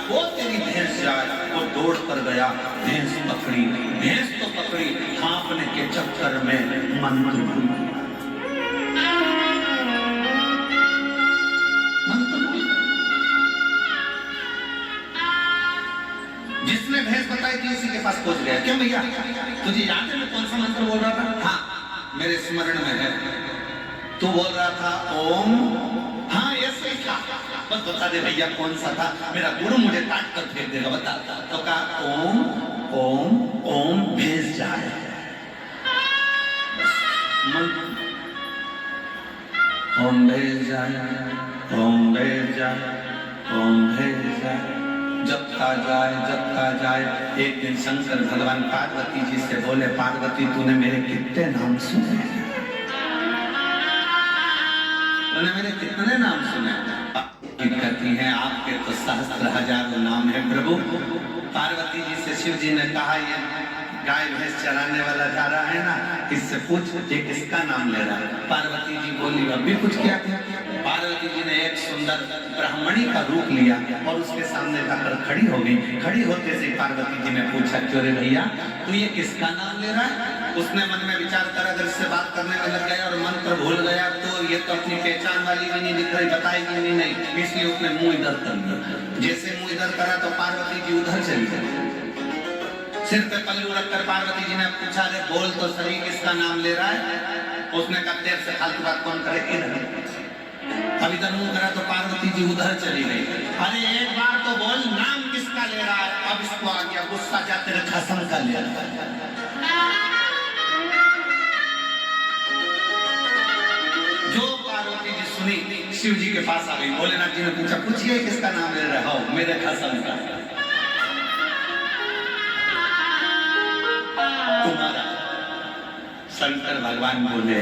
वो तेरी भैंस जाए। वो दौड़ कर गया, भैंस पकड़ी, भैंस तो पकड़ी, हाँफने के चक्कर में मंत्र भूल गया। जिसने भैंस बताई थी उसी के पास पहुंच गया। क्यों भैया, तुझे याद है मैं कौन सा मंत्र बोल रहा था? हाँ मेरे स्मरण में है। तू बोल रहा था ओम, हाँ ऐसे ही था, बस बता दे भैया कौन सा था, मेरा गुरु मुझे काट कर फेंक देगा, बता। तो कहा ओम ओम ओम भैंस जाए। ओम भैंस जाए, ओम भैंस जाए, ओम भैंस जाए। जपता जाए। एक दिन शंकर भगवान पार्वती जी से बोले, पार्वती तूने मेरे कितने नाम सुने? तूने मेरे कितने नाम सुने? कहती हैं आपके तो सहस्त्र हजारों नाम है प्रभु। पार्वती जी से शिव जी ने कहा, ये गाय भैंस चराने वाला जा रहा है ना, इससे पूछ ये किसका नाम ले रहा है। पार्वती जी बोली, अभी कुछ क्या? पार्वती जी ने एक सुंदर ब्राह्मणी का रूप लिया और उसके सामने जाकर खड़ी हो गई। खड़ी होते से पार्वती जी ने पूछा, क्यों रे भैया तू ये किसका नाम ले रहा है? उसने मन में विचार करा, अगर इससे बात करने में लग गया और मंत्र भूल गया तो ये तो अपनी पहचान वाली भी नहीं दिख रही, बताएगी भी नहीं, इसलिए उसने मुंह इधर कर दिया। जैसे मुंह इधर करा तो पार्वती जी उधर चली गई। सिर पे पल्लू रखकर पार्वती जी ने पूछा, अरे बोल तो सही किसका नाम ले रहा है? उसने कहा तेरे से फालतू बात कौन करे। अब इधर मुंह करा तो पार्वती जी उधर चली गई। अरे एक बार तो बोल नाम किसका ले रहा है? अब इसको आ गया गुस्सा, जा तेरे कसम का ले रहा है। जो पार्वती जी सुनी, शिव जी के पास आ गई। भोलेनाथ जी ने पूछा, पूछिए किसका नाम ले रहे हो? मेरे कसम का। तुम्हारा। शंकर भगवान बोले,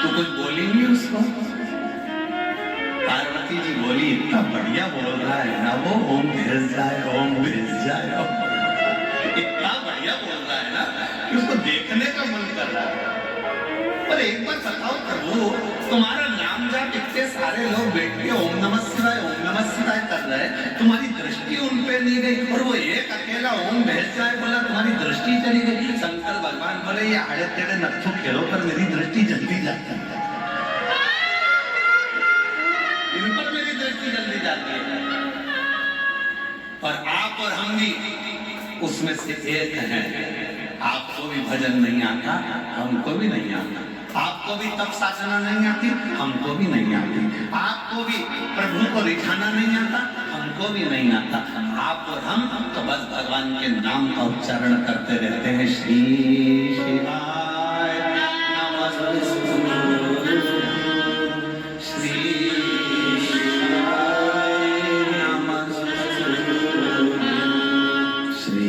तू कुछ बोली नहीं उसको? पार्वती जी बोली, इतना बढ़िया बोल रहा है ना वो, ओम भेज जाए, ओम भेज जाए, इतना बढ़िया बोल रहा है ना कि उसको देखने का मन कर रहा है। पर एक बार बताओ प्रभु, तुम्हारा नाम जाप इतने सारे लोग बैठ के ओम नमः शिवाय कर रहे हैं, तुम्हारी दृष्टि उन पे नहीं गई, और वो एक अकेला ओम भेज जाए बोला, तुम्हारी दृष्टि चली गई। शंकर भगवान बोले, ये आड़े टेढ़े नत्थु खेलो पर मेरी दृष्टि जल्दी जाती है, इन पर मेरी दृष्टि जल्दी जाती है। और आप और हम भी उसमें से एक हैं। आपको भी भजन नहीं आता, हमको भी नहीं आता। आपको भी तप साधना नहीं आती, हमको भी नहीं आती। आपको भी प्रभु को रिझाना नहीं आता, हमको भी नहीं आता। आप और हम तो बस भगवान के नाम का उच्चारण करते रहते हैं, श्री शिवाय नमस्तुभ्यं, श्री शिवाय नमस्तुभ्यं, श्री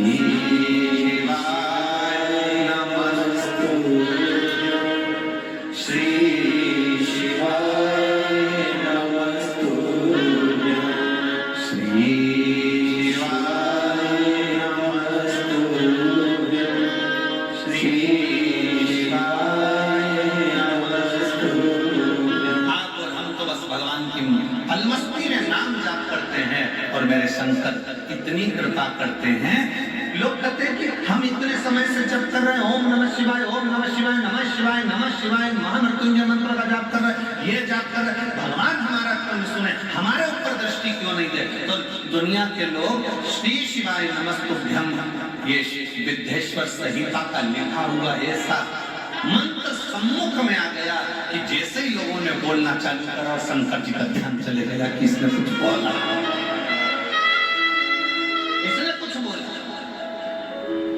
मेरे शंकर इतनी कृपा करते हैं। लोग कहते हैं कि हम इतने समय से जप कर रहे हैं, ओम नमः शिवाय, ओम नमः शिवाय, नमः शिवाय, नमः शिवाय, महामृत्युंजय मंत्र का जाप कर रहे हैं, ये जाप कर रहे हैं, भगवान हमारा क्यों सुने, हमारे ऊपर दृष्टि क्यों नहीं दे? तो दुनिया के लोग श्री शिवाय नमस्तुभ्यं, ये विद्येश्वर संहिता का लिखा हुआ ऐसा मंत्र सम्मुख में आ गया कि जैसे ही लोगों ने बोलना चालू करा, शंकर जी का ध्यान चले गया कि इसने कुछ बोला, इसने कुछ बोला।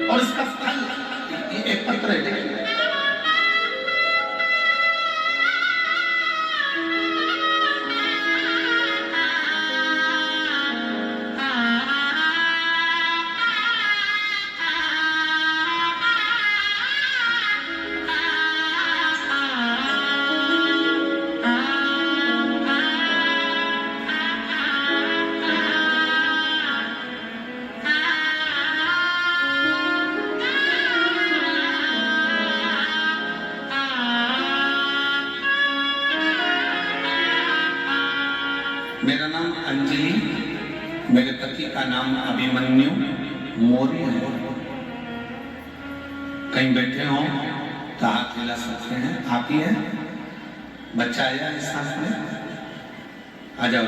और इसका फल एक पत्र है, मेरा नाम अंजलि, मेरे पति का नाम अभिमन्यु मौर्य है। कहीं बैठे हो तो हाथ हिला सकते हैं। आप ही है? बच्चा आया है साथ में? आ जाओ,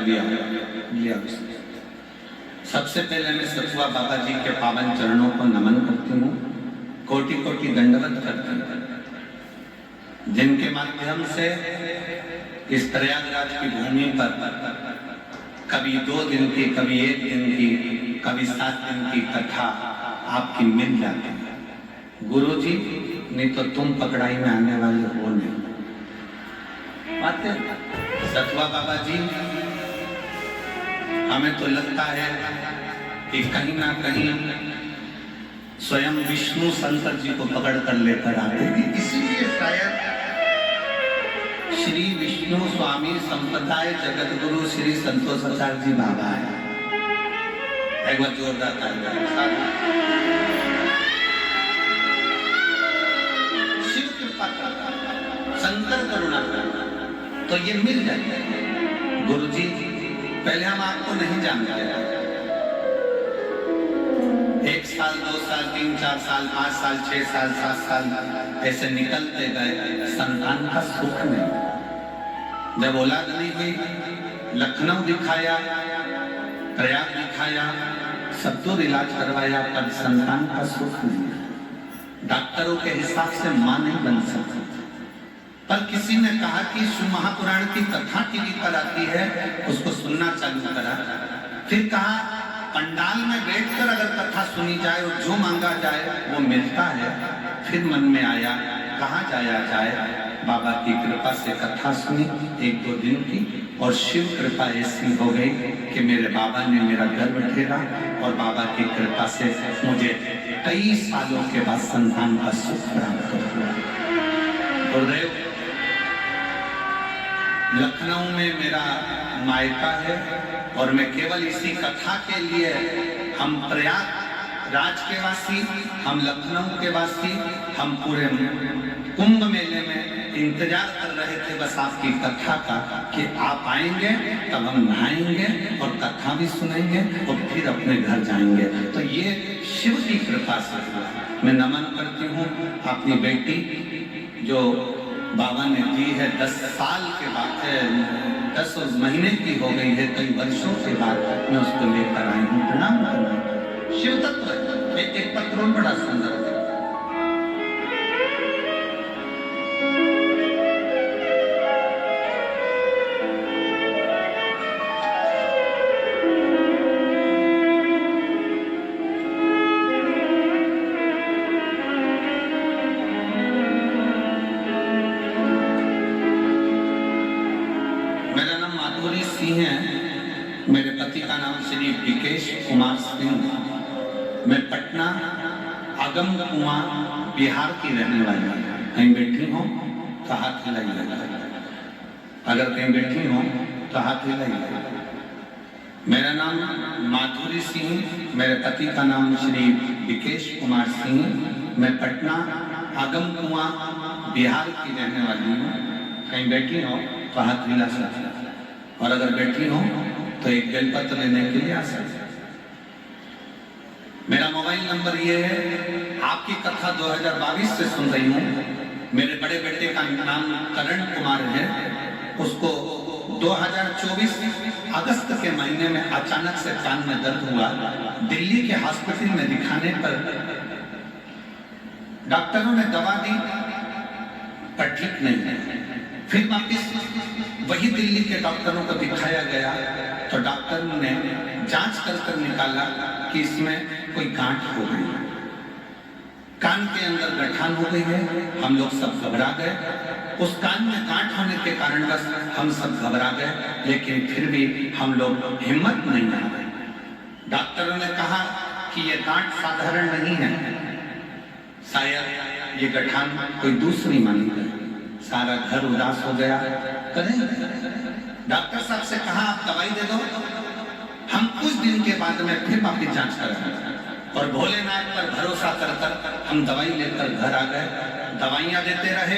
लिया। सबसे पहले मैं सतुआ बाबा जी के पावन चरणों को नमन करती हूँ, कोटि कोटि दंडवत करती हूँ, जिनके माध्यम से इस प्रयागराज की भूमि पर कभी 2 दिन की, कभी 1 दिन की, कभी 7 दिन की कथा आपकी मिल जाती है। गुरु जी, नहीं तो तुम पकड़ाई में आने वाले हो नहीं। बातें सतुआ बाबा जी, हमें तो लगता है कि कहीं ना कहीं स्वयं विष्णु शंकर जी को पकड़ कर लेकर आते हैं। इसीलिए शायद श्री विष्णु स्वामी संप्रदाय जगत गुरु श्री संतोषाचार्य जी बाबा है। एक बार जोरदार तालियां। शिव कृपा, शंकर करुणा, तो ये मिल जाए। गुरु जी, पहले हम आपको नहीं जानते, 1 साल 2 साल 3 4 साल 5 साल 6 साल 7 साल ऐसे निकलते गए, संतान का सुख नहीं। जब औलाद नहीं हुई, लखनऊ दिखाया, प्रयाग दिखाया, सब तो इलाज करवाया, पर संतान का सुख नहीं। डॉक्टरों के हिसाब से मां नहीं बन सकती। पर किसी ने कहा कि शिव महापुराण की कथा टीवी पर आती है, उसको सुनना चालू करा। फिर कहा पंडाल में बैठकर अगर कथा सुनी जाए और जो मांगा जाए वो मिलता है। फिर मन में आया कहाँ जाया जाए। बाबा की कृपा से कथा सुनी 1-2 दिन की, और शिव कृपा ऐसी हो गई कि मेरे बाबा ने मेरा गर्भ ठेला, और बाबा की कृपा से मुझे कई सालों के बाद संतान का सुख प्राप्त हुआ। गुरुदेव, लखनऊ में मेरा मायका है, और मैं केवल इसी कथा के लिए, हम प्रयाग राज के वासी, हम लखनऊ के वासी, हम पूरे कुंभ मेले में इंतजार कर रहे थे बस आपकी कथा का, कि आप आएंगे तब हम नहाएंगे और कथा भी सुनेंगे और फिर अपने घर जाएंगे। तो ये शिव की कृपा से हुआ। मैं नमन करती हूँ अपनी बेटी जो बाबा ने दी है, 10 साल के बाद, 10 महीने की हो गई है, कई वर्षों के बाद मैं उसको लेकर आई हूँ। प्रणाम करना। शिव तत्व एक पत्र बड़ा सुंदर है। मेरे पति का नाम श्री विकेश कुमार सिंह। मैं पटना आगम कुआं बिहार की रहने वाली हूँ। कहीं बैठी हो तो हाथ हिलाइए, अगर कहीं बैठी हो तो हाथ हिलाइए। मेरा नाम माधुरी सिंह, मेरे पति का नाम श्री विकेश कुमार सिंह। मैं पटना आगम कुआं बिहार की रहने वाली हूँ। कहीं बैठी हो तो हाथ हिला सकते, और अगर बैठी हो तो एक बेलपत्र लेने के लिए आ सकते। मेरा मोबाइल नंबर ये है। आपकी कथा 2022 से सुन रही हूँ। मेरे बड़े बेटे का नाम करण कुमार है। उसको 2024 अगस्त के महीने में अचानक से कान में दर्द हुआ। दिल्ली के हॉस्पिटल में दिखाने पर डॉक्टरों ने दवा दी, पर ठीक नहीं है। फिर वापिस वही दिल्ली के डॉक्टरों को दिखाया गया तो डॉक्टर ने जांच कर निकाला कि इसमें कोई गांठ हो गई, कान के अंदर गठान हो गई है। हम लोग सब घबरा गए। उस कान में गांठ होने के कारण बस हम सब घबरा गए, लेकिन फिर भी हम लोग हिम्मत नहीं हारे। डॉक्टरों ने कहा कि ये गांठ साधारण नहीं है, शायद ये गठान कोई दूसरी मानी गई। सारा घर उदास हो गया। करें डॉक्टर साहब से कहा आप दवाई दे दो, हम कुछ दिन के बाद में फिर वापिस जांच करेंगे। और भोलेनाथ पर भरोसा कर हम दवाई लेकर घर आ गए। दवाइयां देते रहे,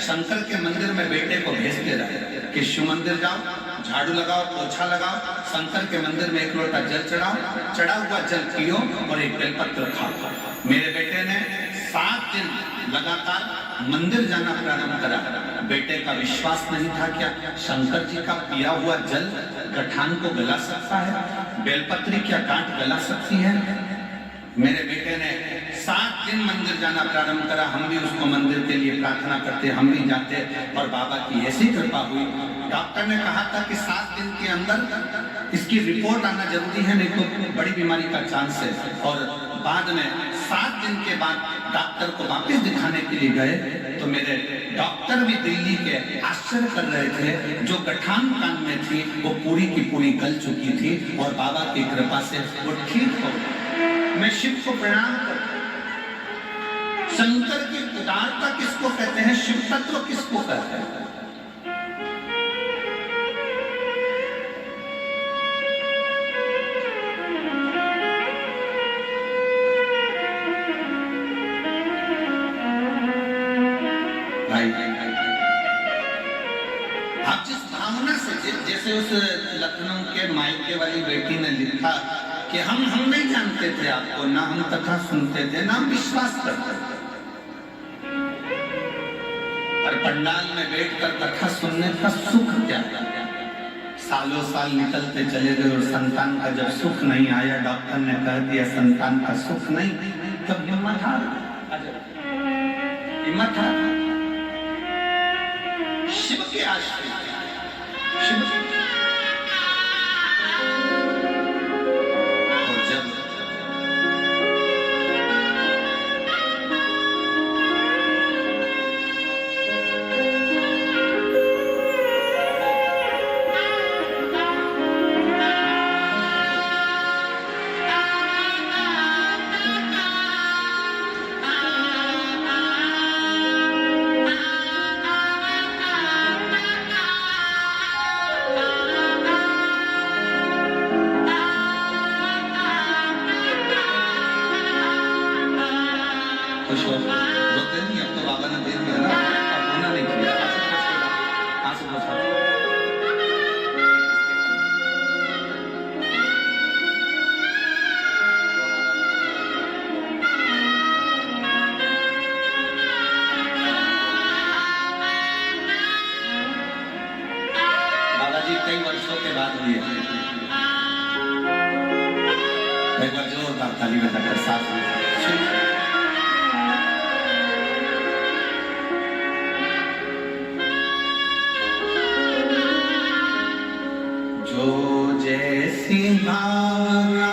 शंकर के मंदिर में बेटे को भेजते रहे कि शिव मंदिर जाओ, झाड़ू लगाओ, पोछा लगाओ, शंकर के मंदिर में एक लोटा जल चढ़ाओ, चढ़ा हुआ जल पियो और एक बेलपत्र खाओ। मेरे बेटे ने 7 दिन लगातार मंदिर जाना प्रारंभ करा। बेटे का विश्वास नहीं था क्या शंकर जी का पिया हुआ जल गठान को गला सकता है, बेलपत्री क्या गांठ गला सकती है। मेरे बेटे ने 7 दिन मंदिर जाना प्रारंभ करा। हम भी उसको मंदिर के लिए प्रार्थना करते, हम भी जाते और बाबा की ऐसी कृपा हुई। डॉक्टर ने कहा था कि 7 दिन के अंदर इसकी रिपोर्ट आना जरूरी है, नहीं तो बड़ी बीमारी का चांस है। और बाद में 7 दिन के बाद डॉक्टर को वापस दिखाने के लिए गए तो मेरे डॉक्टर भी दिल्ली के आश्चर्य कर रहे थे। जो गठान कान में थी वो पूरी की पूरी गल चुकी थी और बाबा की कृपा से वो ठीक हो गई। मैं शिव को प्रणाम करता हूं। शंकर की उदारता किसको कहते हैं, शिव तत्व किसको कहते हैं। आप जिस भावना से, जैसे उस लखनऊ के मायके वाली बेटी ने लिखा कि हम नहीं जानते थे आपको, ना हम कथा सुनते थे, ना हम विश्वास करते थे, पर पंडाल में बैठकर कथा सुनने का सुख क्या है। सालों साल निकलते चले गए और संतान का जब सुख नहीं आया, डॉक्टर ने कह दिया संतान का सुख नहीं, तब हिम्मत हार शिव के आश्रय, शिव रोते नहीं। अब तो बाबा ने दे दिया ना, अब होना नहीं चाहिए। बाबा जी कई वर्षों के बाद हुए, एक बार जोरदार ताली बजाकर साथ में जो जैसी भावना